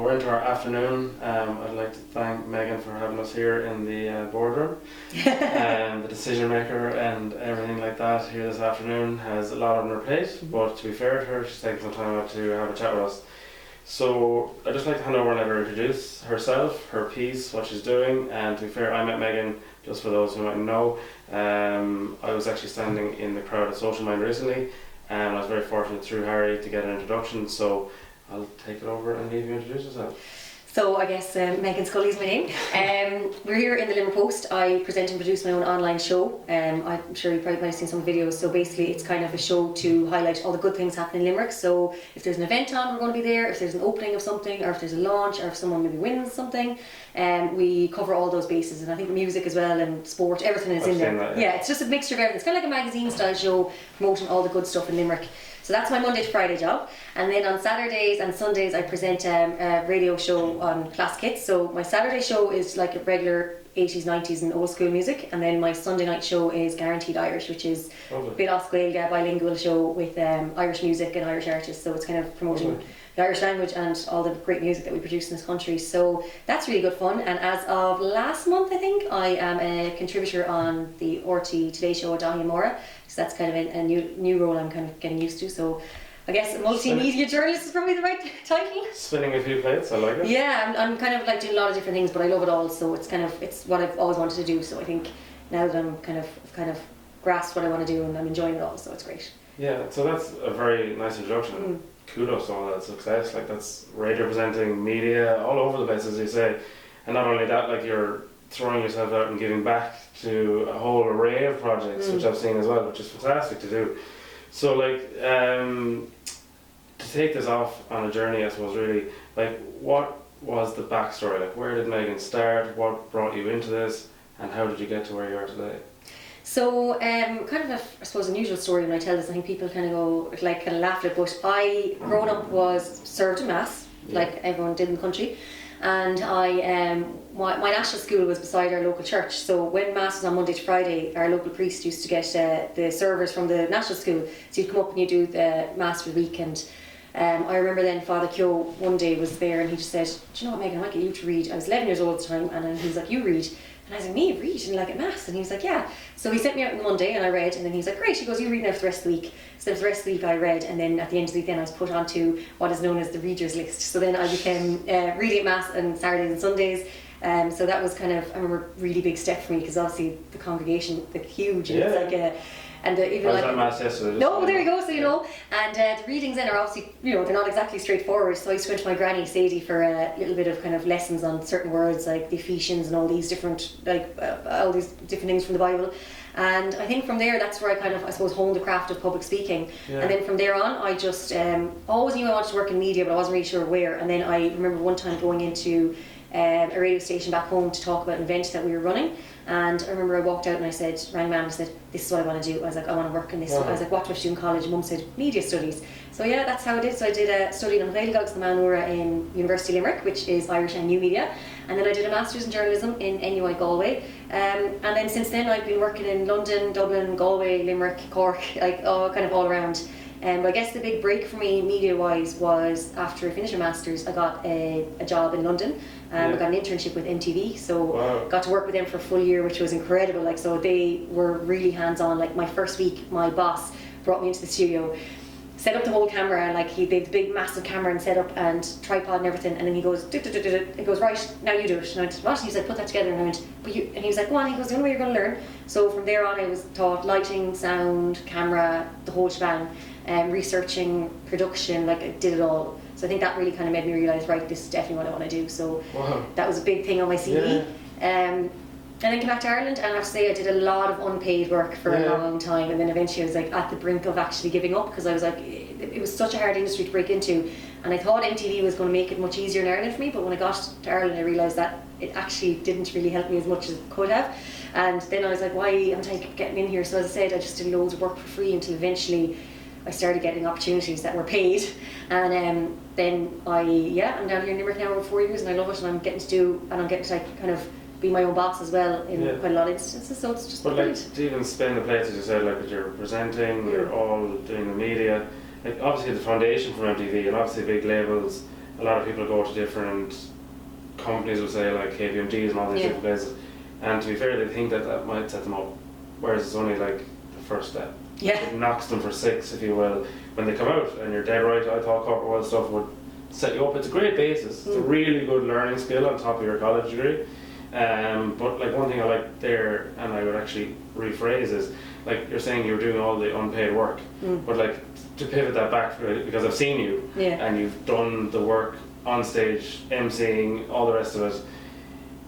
we're into our afternoon. I'd like to thank Meghann for having us here in the boardroom. The decision maker and everything like that here this afternoon has a lot on her plate, but to be fair to her, she's taken some time out to have a chat with us. So I'd just like to hand over and let her introduce herself, her piece, what she's doing. And to be fair, I met Meghann, just for those who might know. I was actually standing in the crowd at Social Mind recently, and I was very fortunate through Harry to get an introduction. So I'll take it over and leave you introduce yourself. So I guess Meghann Scully is my name. We're here in the Limerick Post. I present and produce my own online show. I'm sure you probably might have seen some videos. So basically it's kind of a show to highlight all the good things happening in Limerick. So if there's an event on, we're going to be there. If there's an opening of something, or if there's a launch, or if someone maybe wins something, we cover all those bases. And I think music as well and sport, everything is in there. That, yeah, it's just a mixture of everything. It's kind of like a magazine style show promoting all the good stuff in Limerick. So that's my Monday to Friday job. And then on Saturdays and Sundays I present a radio show on classic hits. So my Saturday show is like a regular 80s, 90s and old school music. And then my Sunday night show is Guaranteed Irish, which is a bit Gaeilge, bilingual show with Irish music and Irish artists. So it's kind of promoting the Irish language and all the great music that we produce in this country. So that's really good fun. And as of last month, I think, I am a contributor on the RT Today show with Millora. So that's kind of a new role I'm kind of getting used to. So I guess multimedia journalist is probably the right title. Spinning a few plates, I like it. Yeah, I'm kind of like doing a lot of different things, but I love it all. So it's what I've always wanted to do. So I think now that I'm kind of grasped what I want to do and I'm enjoying it all, so it's great. Yeah, so that's a very nice introduction. Kudos to all that success. Like, that's radio presenting, media, all over the place, as you say. And not only that, like, you're throwing yourself out and giving back to a whole array of projects, which I've seen as well, which is fantastic to do. So, like, to take this off on a journey, I suppose, really, like, what was the backstory? Like, where did Meghann start? What brought you into this? And how did you get to where you are today? So, kind of I suppose, unusual story when I tell this. I think people kind of go, like, kind of laugh at it, but I, growing up, was served in mass, like everyone did in the country. And my national school was beside our local church, so when mass was on Monday to Friday, our local priest used to get the servers from the national school, so you'd come up and you'd do the mass for the week. And I remember then Father Kyo one day was there and he just said, do you know what, Meghann, I might get you to read. I was 11 years old at the time, and he was like, you read. And I was like, me, read? And like at mass? And he was like, yeah. So he sent me out on Monday and I read, and then he was like, great. He goes, you read now for the rest of the week. So for the rest of the week I read, and then at the end of the week then I was put onto what is known as the readers list. So then I became reading at mass on Saturdays and Sundays. So that was kind of, I remember, a really big step for me, because obviously the congregation, like, huge, and it's like even like, that mass yesterday? No, there you go. So you know, and the readings then are obviously, you know, they're not exactly straightforward. So I used to go to my granny Sadie for a little bit of kind of lessons on certain words like the Ephesians and all these different all these different things from the Bible. And I think from there, that's where I kind of, I suppose, honed the craft of public speaking. Yeah. And then from there on, I just always knew I wanted to work in media, but I wasn't really sure where. And then I remember one time going into a radio station back home to talk about an event that we were running. And I remember I walked out and I said, rang Mum and said, this is what I want to do. I was like, I want to work in this. Wow. I was like, what do I do in college? And Mum said, media studies. So yeah, that's how I did. So I did a study in Gaeilge Millora in University Limerick, which is Irish and New Media. And then I did a Masters in Journalism in NUI Galway. And then since then I've been working in London, Dublin, Galway, Limerick, Cork, like kind of all around. But I guess the big break for me media-wise was after I finished my Masters, I got a job in London. I got an internship with MTV, so got to work with them for a full year, which was incredible. Like, so they were really hands-on. Like, my first week, my boss brought me into the studio, set up the whole camera, like they had the big massive camera and set up and tripod and everything, and then he goes, he goes, right, now you do it. And I went, what? And he said, put that together. And I went, but you, and he was like, go on. He goes, the only way you're going to learn. So from there on I was taught lighting, sound, camera, the whole shebang, researching, production, like I did it all. So I think that really kind of made me realise, right, this is definitely what I want to do. So that was a big thing on my CV. And then came back to Ireland, and I have to say I did a lot of unpaid work for a long time, and then eventually I was like at the brink of actually giving up, because I was like, it was such a hard industry to break into, and I thought MTV was going to make it much easier in Ireland for me, but when I got to Ireland I realised that it actually didn't really help me as much as it could have. And then I was like, why am I getting in here? So as I said, I just did loads of work for free until eventually I started getting opportunities that were paid, and then I'm down here in Limerick now over 4 years, and I love it, and I'm getting to like kind of be my own boss as well in quite a lot of instances, so it's just like, to even spin the plates, as you said, like, you're presenting, you're all doing the media, like, obviously the foundation from MTV, and obviously big labels a lot of people go to different companies, will say like KPMGs and all these different places, and to be fair, they think that that might set them up, whereas it's only like the first step. It knocks them for 6, if you will, when they come out. And you're dead right, I thought corporate world stuff would set you up. It's a great basis. It's a really good learning skill on top of your college degree. But like one thing I like there, and I would actually rephrase, is like you're saying you're doing all the unpaid work, but like to pivot that back, because I've seen you and you've done the work on stage, emceeing, all the rest of it.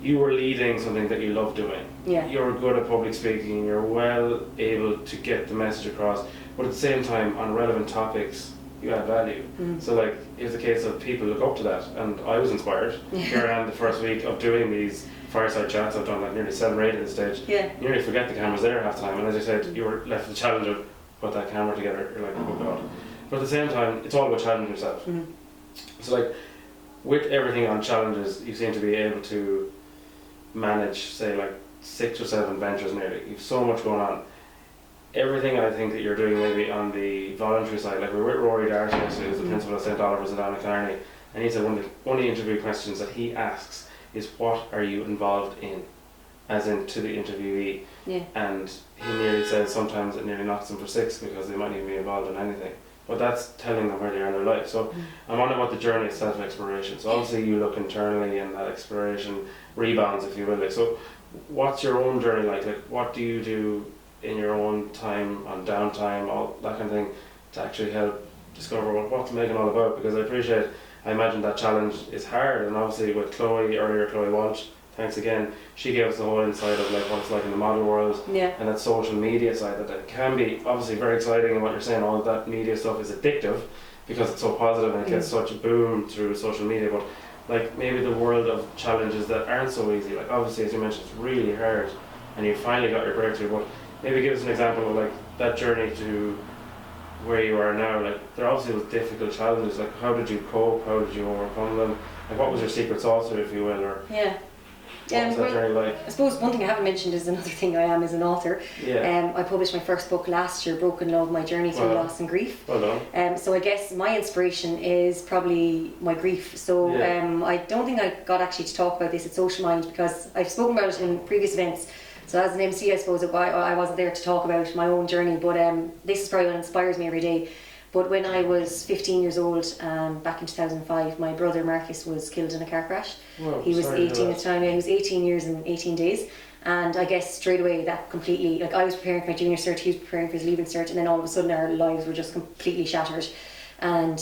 You were leading something that you love doing. You're good at public speaking, you're well able to get the message across, but at the same time, on relevant topics, you add value. So like, it's a case of people look up to that, and I was inspired. Here I am the first week of doing these fireside chats. I've done like nearly 7 or 8 at this stage. You nearly forget the camera's there half the time, and as I said, you were left with the challenge of put that camera together, you're like, oh god. But at the same time, it's all about challenging yourself. So like, with everything on challenges, you seem to be able to manage, say like 6 or 7 ventures nearly. You've so much going on. Everything I think that you're doing maybe on the voluntary side, like we were with Rory Darcy yesterday, who's the principal of St Oliver's in Downcarney, and he said one of the interview questions that he asks is, what are you involved in? As in to the interviewee. And he nearly says sometimes it nearly knocks them for 6 because they might not even be involved in anything. But that's telling them where they are in their life. So I'm on about the journey of self-exploration. So obviously you look internally, and that exploration rebounds, if you will. Like, so what's your own journey like? Like, what do you do in your own time, on downtime, all that kind of thing, to actually help discover what's Meghann all about? Because I imagine that challenge is hard, and obviously with Chloe Walsh, thanks again, she gave us the whole insight of like what it's like in the model world, and that social media side, that can be obviously very exciting, and what you're saying, all of that media stuff is addictive because it's so positive and it gets such a boom through social media. But like maybe the world of challenges that aren't so easy, like obviously as you mentioned, it's really hard and you finally got your breakthrough, but maybe give us an example of like that journey to where you are now. Like there obviously was difficult challenges, like how did you cope, how did you overcome them, like what was your secret sauce, if you will, or what was that journey like? I suppose one thing I haven't mentioned is another thing I am as an author. I published my first book last year, Broken Love, My Journey Through Loss and Grief. Well done. So I guess my inspiration is probably my grief. So I don't think I got actually to talk about this at Social Mind because I've spoken about it in previous events. So as an MC, I suppose I wasn't there to talk about my own journey, but this is probably what inspires me every day. But when I was 15 years old, back in 2005, my brother Marcus was killed in a car crash. Whoa, he was 18 at the time. He was 18 years and 18 days. And I guess straight away that completely, like I was preparing for my junior cert, he was preparing for his leaving cert, and then all of a sudden our lives were just completely shattered. And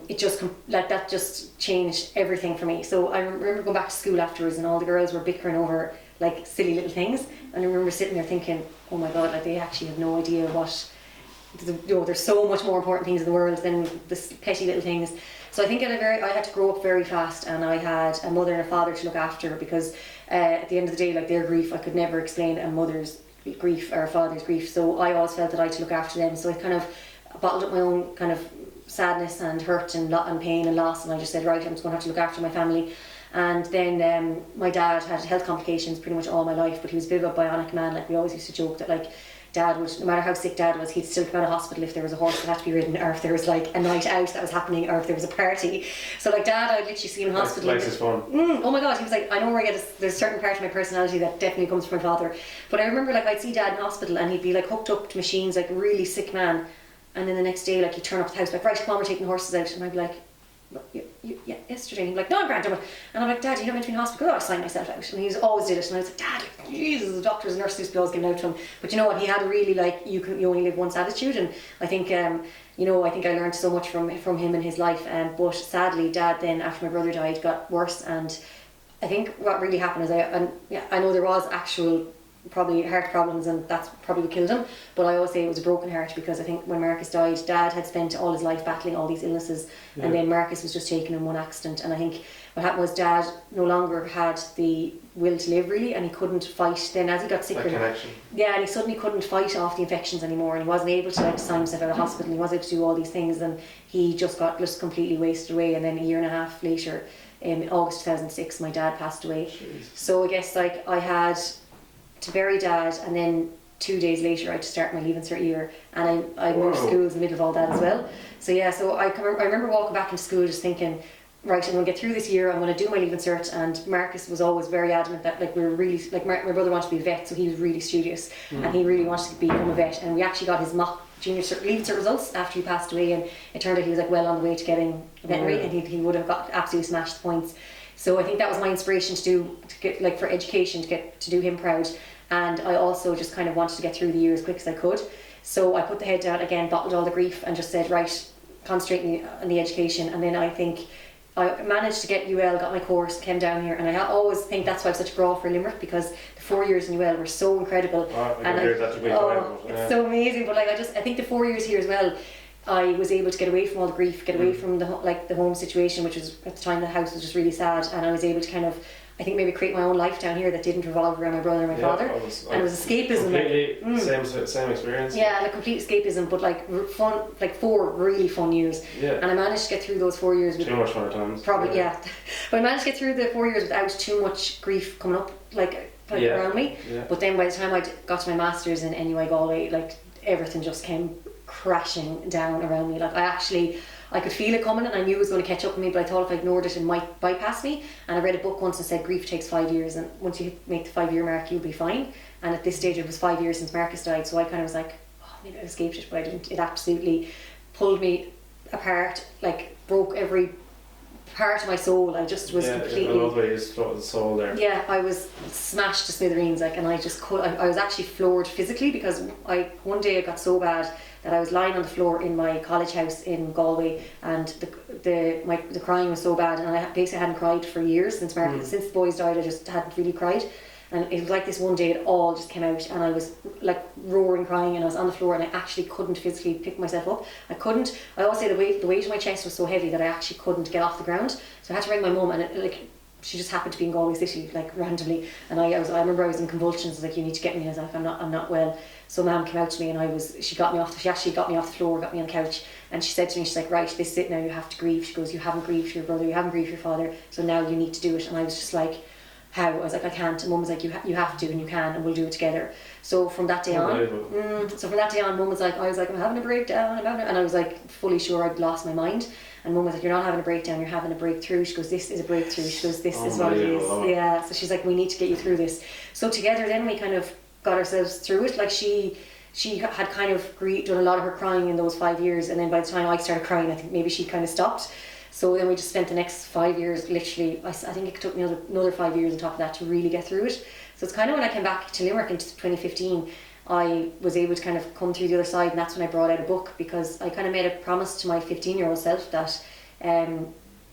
it just, like that just changed everything for me. So I remember going back to school afterwards and all the girls were bickering over like silly little things. And I remember sitting there thinking, oh my God, like they actually have no idea what, there's so much more important things in the world than the petty little things. So I think I had to grow up very fast, and I had a mother and a father to look after, because at the end of the day, like their grief, I could never explain a mother's grief or a father's grief. So I always felt that I had to look after them. So I kind of bottled up my own kind of sadness and hurt and pain and loss, and I just said, right, I'm just going to have to look after my family. And then my dad had health complications pretty much all my life, but he was a bit of a bionic man. Like we always used to joke that like Dad would, no matter how sick Dad was, he'd still come out of hospital if there was a horse that had to be ridden, or if there was like a night out that was happening, or if there was a party. So like Dad, I'd literally see him in hospital. Likes his fun. Oh my God, he was like, I know where I get there's a certain part of my personality that definitely comes from my father. But I remember like I'd see Dad in hospital and he'd be like hooked up to machines, like a really sick man. And then the next day, like he'd turn up at the house like, right, come on, we're taking the horses out. And I'd be like, yeah, yesterday. And he'd be like, no, I'm grand, don't worry. And I'm like, Dad, you haven't been in hospital? Oh, I signed myself out. And he always did it. And I was like, Dad, like, Jesus, the doctors and nurses used to be always giving out to him. But you know what? He had a really like, you only live once attitude. And I think, you know, I think I learned so much from him in his life. But sadly, Dad then, after my brother died, got worse. And I think what really happened is I know there was actual probably heart problems, and that's probably what killed him, but I always say it was a broken heart, because I think when Marcus died, Dad had spent all his life battling all these illnesses, and then Marcus was just taken in one accident. And I think what happened was Dad no longer had the will to live really, and he couldn't fight. Then as he got sicker, and he suddenly couldn't fight off the infections anymore, and he wasn't able to like sign himself out of hospital, and he wasn't able to do all these things, and he just got completely wasted away. And then a year and a half later, in August 2006, my dad passed away. Jeez. So I guess like I had to bury Dad, and then 2 days later I had to start my leaving cert year, and I moved schools in the middle of all that as well. So yeah, so I remember walking back into school just thinking, right, I'm going to get through this year, I'm going to do my leaving cert. And Marcus was always very adamant that like we were really, like my brother wanted to be a vet, so he was really studious and he really wanted to become a vet. And we actually got his mock junior cert, leaving cert results after he passed away, and it turned out he was like well on the way to getting a veterinary, and he would have got absolutely smashed the points. So I think that was my inspiration to get like for education, to do him proud. And I also just kind of wanted to get through the year as quick as I could. So I put the head down again, bottled all the grief, and just said, right, concentrate on the education. And then I think I managed to get UL, got my course, came down here, and I always think that's why I'm such a draw for Limerick, because the 4 years in UL were so incredible. It's so amazing. But like I think the 4 years here as well, I was able to get away from all the grief, get away from the home situation, which was at the time the house was just really sad, and I was able to kind of, I think, maybe create my own life down here that didn't revolve around my brother and my father. And it was escapism. Completely same experience. Yeah, like complete escapism, but like fun, like 4 really fun years. Yeah. And I managed to get through those 4 years with too much fun at times. Probably, yeah. But I managed to get through the 4 years without too much grief coming up around me. Yeah. But then by the time I got to my masters in NUI Galway, like everything just came crashing down around me. Like I could feel it coming, and I knew it was going to catch up with me, but I thought if I ignored it might bypass me. And I read a book once and said grief takes 5 years, and once you make the 5 year mark you'll be fine. And at this stage it was 5 years since Marcus died, so I kind of was like, oh, maybe I escaped it, but I didn't. It absolutely pulled me apart, like broke every part of my soul. I just was completely. I love the way you floated the soul there. Yeah, I was smashed to smithereens, like, and I just could. I was actually floored physically, because one day it got so bad that I was lying on the floor in my college house in Galway, and the crying was so bad, and I basically hadn't cried for years since since the boys died. I just hadn't really cried, and it was like this one day it all just came out, and I was like roaring crying, and I was on the floor, and I actually couldn't physically pick myself up. I always say the weight of my chest was so heavy that I actually couldn't get off the ground, so I had to ring my mum, and she just happened to be in Galway City, like randomly, and I remember I was in convulsions. I was like, you need to get me. I was like, I'm not well. So Mum came out to me, and she actually got me off the floor, got me on the couch, and she said to me, she's like, right, this is it now, you have to grieve. She goes, you haven't grieved for your brother, you haven't grieved for your father, so now you need to do it. And I was just like, how? I was like, I can't. And Mum was like, you have to, and you can, and we'll do it together. So from that day on, Mum was like, I was like, I'm having a breakdown, and I was like fully sure I'd lost my mind. And Mum was like, you're not having a breakdown, you're having a breakthrough. She goes, this is a breakthrough. She goes, this is what it is. Yeah. So she's like, we need to get you through this. So together then we kind of got ourselves through it. Like she had kind of done a lot of her crying in those 5 years, and then by the time I started crying, I think maybe she kind of stopped. So then we just spent the next 5 years, literally, I think it took me another 5 years on top of that to really get through it. So it's kind of when I came back to Limerick in 2015, I was able to kind of come through the other side, and that's when I brought out a book, because I kind of made a promise to my 15-year-old self that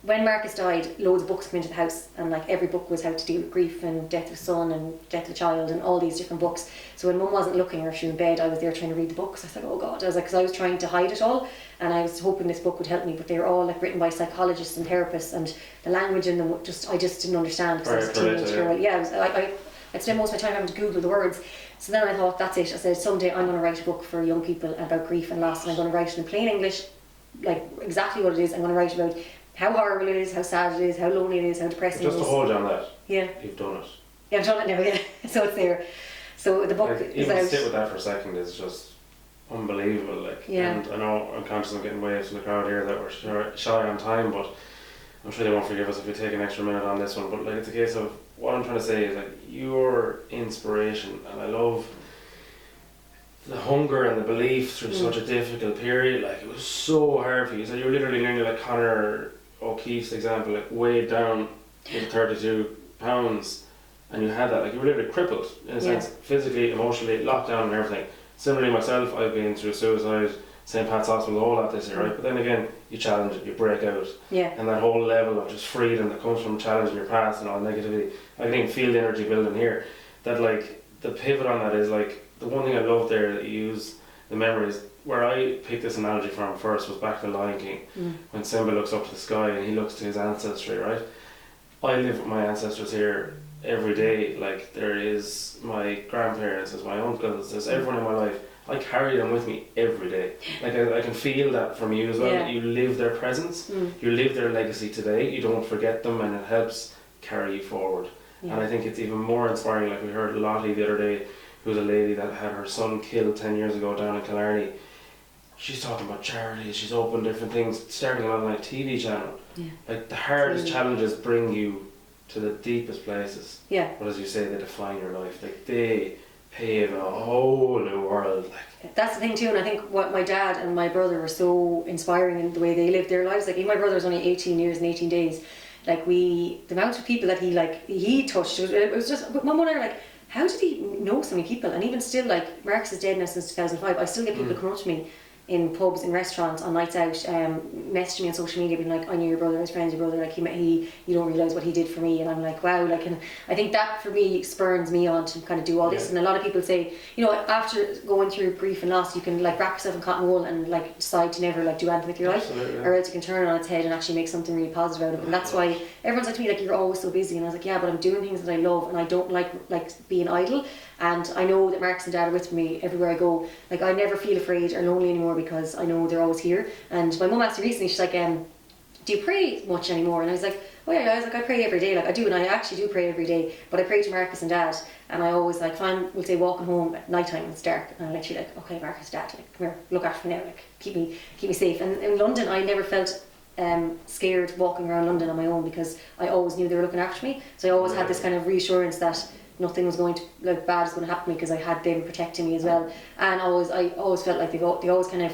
when Marcus died, loads of books came into the house, and like every book was how to deal with grief and death of a son and death of a child and all these different books. So when Mum wasn't looking, or she was in bed, I was there trying to read the books. I was like, oh God, because I was trying to hide it all, and I was hoping this book would help me, but they were all like written by psychologists and therapists, and the language in them I just didn't understand, because I was a teenage girl. Yeah, I'd spend most of my time having to Google the words. So then I thought, that's it. I said, someday I'm going to write a book for young people about grief and loss, and I'm going to write it in plain English, like exactly what it is. I'm going to write about how horrible it is, how sad it is, how lonely it is, how depressing it is. Just to hold on that. Yeah. You've done it. Yeah, I've done it now, yeah. So it's there. So the book is out. Even sit with that for a second is just unbelievable. Like, yeah. And I know I'm conscious of getting waves from the crowd here that we're shy on time, but I'm sure they won't forgive us if we take an extra minute on this one. But like, it's a case of, what I'm trying to say is like, your inspiration, and I love the hunger and the belief through such a difficult period. Like, it was so hard for you. So you were literally nearly like Conor O'Keefe's example, like weighed down with 32 pounds, and you had that, like you were literally crippled in a sense, physically, emotionally, locked down and everything. Similarly myself, I've been through suicide, St. Pat's Hospital, all that this year, right? But then again, you challenge it, you break out, and that whole level of just freedom that comes from challenging your past and all negativity, I can even feel the energy building here. That like, the pivot on that is like, the one thing I love there that you use, the memories, where I picked this analogy from first was back to The Lion King, when Simba looks up to the sky and he looks to his ancestry, right? I live with my ancestors here every day. Like, there is my grandparents, there's my uncles, there's everyone in my life. I carry them with me every day. Like, I can feel that from you as well, that you live their presence, you live their legacy today, you don't forget them, and it helps carry you forward. And I think it's even more inspiring. Like, we heard Lottie the other day, who was a lady that had her son killed 10 years ago down in Killarney. she's talking about charities, she's opened different things, starting an online TV channel. Yeah. Like the hardest challenges bring you to the deepest places. Yeah. But as you say, they define your life. Like they pave a whole new world. Like that's the thing too, and I think what my dad and my brother were so inspiring in the way they lived their lives. Like my brother was only 18 years and 18 days. Like the amount of people that he touched, it was just, my mum and I were like, how did he know so many people? And even still, like, Marcus is dead now since 2005, I still get people coming up to me in pubs, in restaurants, on nights out, messaging me on social media being like, I knew your brother, I was friends with your brother, like he you don't realise what he did for me. And I'm like, wow, like, and I think that for me spurs me on to kind of do all this. And a lot of people say, you know, after going through grief and loss, you can like wrap yourself in cotton wool and like decide to never like do anything with your life. Absolutely. Or else you can turn it on its head and actually make something really positive out of it. And that's why everyone's like to me, like, you're always so busy. And I was like, yeah, but I'm doing things that I love and I don't like being idle. And I know that Marcus and Dad are with me everywhere I go. Like, I never feel afraid or lonely anymore because I know they're always here. And my mum asked me recently, she's like, do you pray much anymore? And I was like, oh yeah, I was like, I pray every day. Like I do, and I actually do pray every day. But I pray to Marcus and Dad, and I always like, if I'm, we'll say, walking home at night time and it's dark, and I'm literally like, okay, Marcus, Dad, like, come here, look after me now, like, keep me safe. And in London, I never felt scared walking around London on my own because I always knew they were looking after me. So I always had this kind of reassurance that nothing was going to, like, bad is going to happen to me because I had them protecting me as well. And I always felt like they always kind of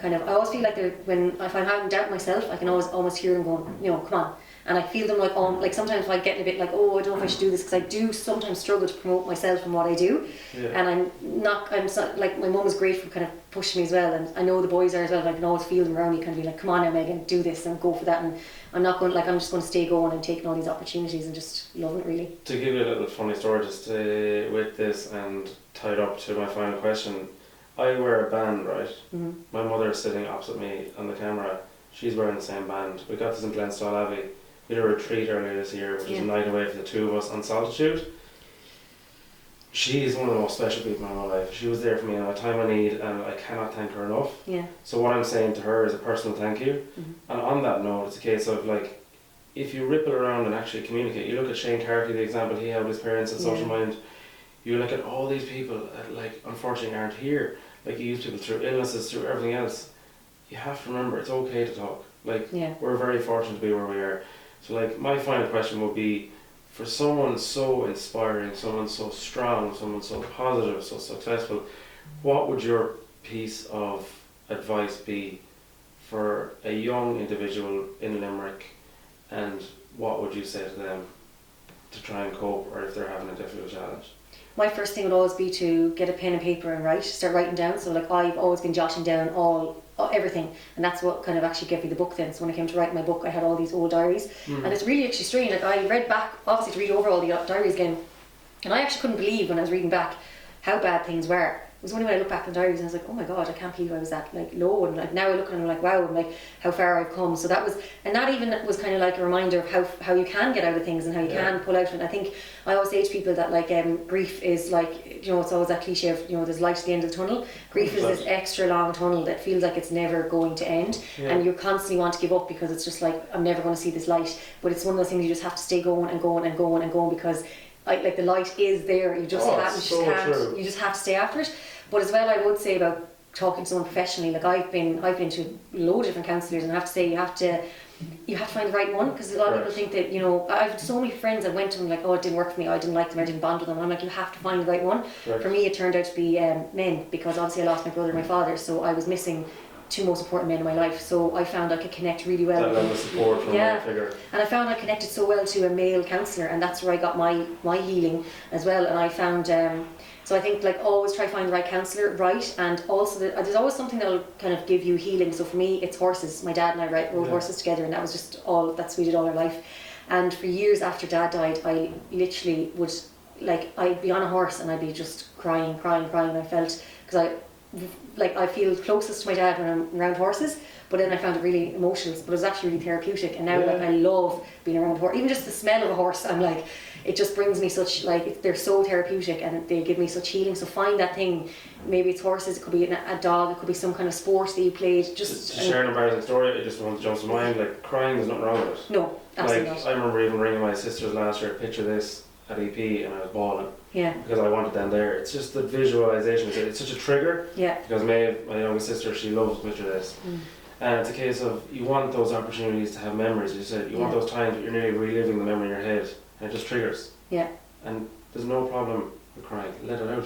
I always feel like if I'm having doubt myself, I can always almost hear them going, you know, come on. And I feel them like sometimes I get a bit like, oh, I don't know if I should do this, because I do sometimes struggle to promote myself and what I do. And like, my mum is great for kind of pushing me as well, and I know the boys are as well. I can always feel them around me, kind of be like, come on now, Meghann, do this and go for that. And I'm just going to stay going and taking all these opportunities and just loving it, really. To give you a little funny story just with this and tied up to my final question, I wear a band, right? Mm-hmm. My mother is sitting opposite me on the camera. She's wearing the same band. We got this in Glenstall Abbey. We did a retreat earlier this year, which is a night away for the two of us on solitude. She is one of the most special people in my life. She was there for me in a time of need, and I cannot thank her enough. Yeah. So what I'm saying to her is a personal thank you. Mm-hmm. And on that note, it's a case of like, if you ripple around and actually communicate, you look at Shane Carthy, the example he had with his parents at Social Mind. You look at all these people that, like, unfortunately aren't here. Like, you use people through illnesses, through everything else. You have to remember, it's okay to talk. Like, we're very fortunate to be where we are. So, like, my final question would be, for someone so inspiring, someone so strong, someone so positive, so successful, what would your piece of advice be for a young individual in Limerick, and what would you say to them to try and cope, or if they're having a difficult challenge? My first thing would always be to get a pen and paper and start writing down. So like, I've always been jotting down everything, and that's what kind of actually gave me the book then. So when I came to write my book, I had all these old diaries, and it's really actually strange. Like, I read back, obviously, to read over all the diaries again, and I actually couldn't believe when I was reading back how bad things were. It was only when I look back in diaries and I was like, oh my god, I can't believe I was that like low, and like now I look and I'm like, wow, and like how far I've come. So that was, and that even was kind of like a reminder of how you can get out of things and how you can pull out of it. And I think I always say to people that like grief is like, you know, it's always that cliche of, you know, there's light at the end of the tunnel. Grief is this extra long tunnel that feels like it's never going to end, and you constantly want to give up because it's just like, I'm never going to see this light. But it's one of those things you just have to stay going and going and going and going, because like the light is there. You just you just have to stay after it. But as well, I would say about talking to someone professionally, like I've been to a load of different counsellors, and I have to say you have to find the right one, because a lot of people think that, you know, I've had so many friends that went to them like, oh, it didn't work for me, I didn't like them, I didn't bond with them, and I'm like, you have to find the right one. For me, it turned out to be men, because obviously I lost my brother and my father, so I was missing two most important men in my life. So I found I could connect really well. That level of support from a figure. And I found I connected so well to a male counsellor, and that's where I got my healing as well. And I found so I think, like, always try to find the right counsellor, right? And also there's always something that'll kind of give you healing. So for me, it's horses. My dad and I rode horses together, and that was just that's what we did all our life. And for years after Dad died, I literally would, like, I'd be on a horse and I'd be just crying. I felt, because I feel closest to my dad when I'm around horses, but then I found it really emotional, but it was actually really therapeutic. And now like, I love being around a horse. Even just the smell of a horse, I'm like, it just brings me such, like, they're so therapeutic and they give me such healing. So find that thing. Maybe it's horses, it could be a dog, it could be some kind of sport that you played. Just to share an embarrassing story, I just want to jump to mind, like, crying, there's nothing wrong with it. No, absolutely like, not. I remember even ringing my sisters last year, picture this at EP, and I was bawling. Yeah. Because I want it then there. It's just the visualization. It's such a trigger. Yeah. Because Maeve, my youngest sister, she loves picture this. And it's a case of you want those opportunities to have memories. You said you want those times that you're nearly reliving the memory in your head, and it just triggers. Yeah. And there's no problem with crying. Let it out.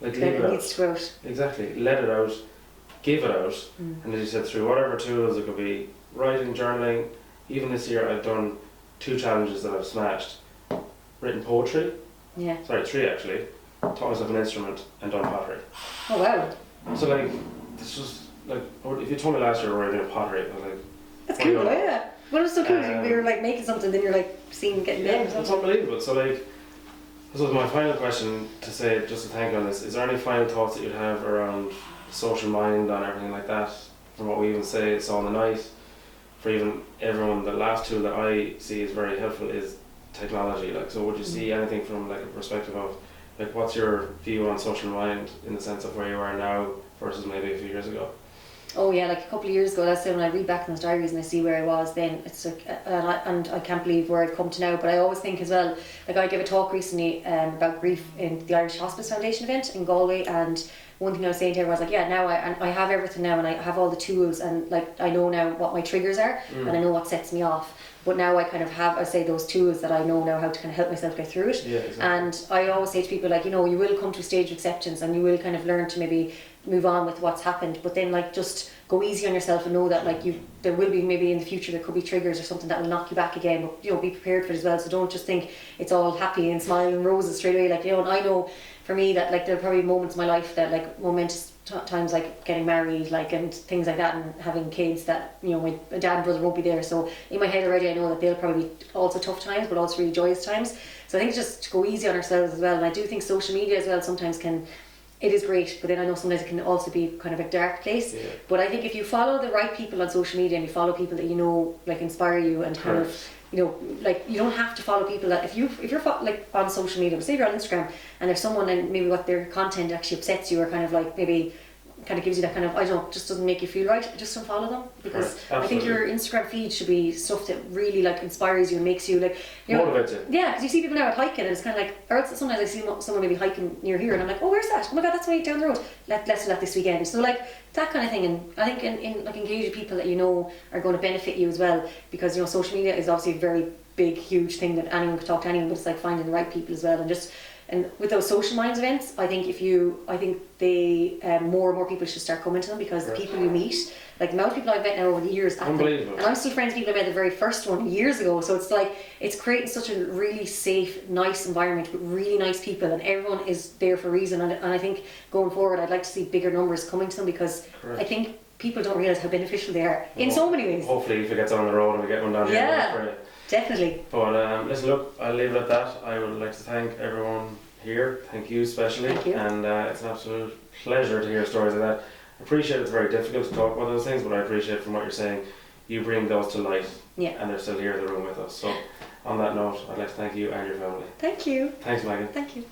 Like leave It it needs to go out. Exactly. Let it out. Give it out. And as you said, through whatever tools, it could be writing, journaling. Even this year, I've done 2 challenges that I've smashed. Written poetry. Yeah. Sorry, 3 actually. Taught myself an instrument and done pottery. Oh wow. So like, it's just like, if you told me last year we were doing pottery, I was like, that's cool, yeah. Well, it's so cool. You're like making something, then you're like seeing getting yeah, better. it's unbelievable. So like, this was my final question to say, just to thank you on this. Is there any final thoughts that you'd have around social mind and everything like that? From what we even say, it's on the night. For even everyone, the last tool that I see is very helpful is technology. Like, so would you see anything from like a perspective of, like, what's your view on social mind in the sense of where you are now versus maybe a few years ago? Oh yeah, like a couple of years ago, that's when I read back in those diaries and I see where I was then, it's like, and I can't believe where I've come to now. But I always think as well, like I gave a talk recently about grief in the Irish Hospice Foundation event in Galway, and one thing I was saying to her was like, yeah, now I have everything now, and I have all the tools, and like I know now what my triggers are, and I know what sets me off. But now I kind of have, I say, those tools that I know now how to kind of help myself get through it. Yeah, exactly. And I always say to people, like, you know, you will come to a stage of acceptance and you will kind of learn to maybe move on with what's happened, but then like just go easy on yourself and know that like there will be maybe in the future there could be triggers or something that will knock you back again, but you know, be prepared for it as well. So don't just think it's all happy and smiling roses straight away. Like, you know, and I know for me that like there'll probably be moments in my life that like momentous times like getting married, like, and things like that, and having kids that, you know, my dad and brother won't be there. So in my head already I know that they'll probably be also tough times, but also really joyous times. So I think just go easy on ourselves as well. And I do think social media as well sometimes it is great, but then I know sometimes it can also be kind of a dark place. Yeah. But I think if you follow the right people on social media and you follow people that you know like inspire you and kind of, you know, like you don't have to follow people that if you're like on social media, say you're on Instagram and there's someone and maybe what their content actually upsets you or kind of like maybe kind of gives you that kind of, I don't know, just doesn't make you feel right, just don't follow them, because I think your Instagram feed should be stuff that really like inspires you and makes you like, you know, motivates you. Yeah, because you see people now out hiking and it's kind of like, or else sometimes I see someone maybe hiking near here and I'm like, oh, where's that? Oh my god, that's way down the road. Let's do that this weekend. So like that kind of thing, and I think in like engage with people that you know are going to benefit you as well, because you know social media is obviously a very big, huge thing that anyone could talk to anyone, but it's like finding the right people as well, and just. And with those social minds events, I think they more and more people should start coming to them, because the people you meet, like the amount of people I've met now over the years, unbelievable. And I'm still friends with people I met the very first one years ago. So it's like it's creating such a really safe, nice environment with really nice people, and everyone is there for a reason. And I think going forward, I'd like to see bigger numbers coming to them, because I think people don't realise how beneficial they are in so many ways. Hopefully, if it gets on the road and we get one down here, yeah, definitely. But listen, look, I'll leave it at that. I would like to thank everyone here. Thank you especially. Thank you. And it's an absolute pleasure to hear stories like that. I appreciate it's very difficult to talk about those things, but I appreciate from what you're saying, you bring those to light. Yeah. And they're still here in the room with us. So on that note, I'd like to thank you and your family. Thank you. Thanks, Meghann. Thank you.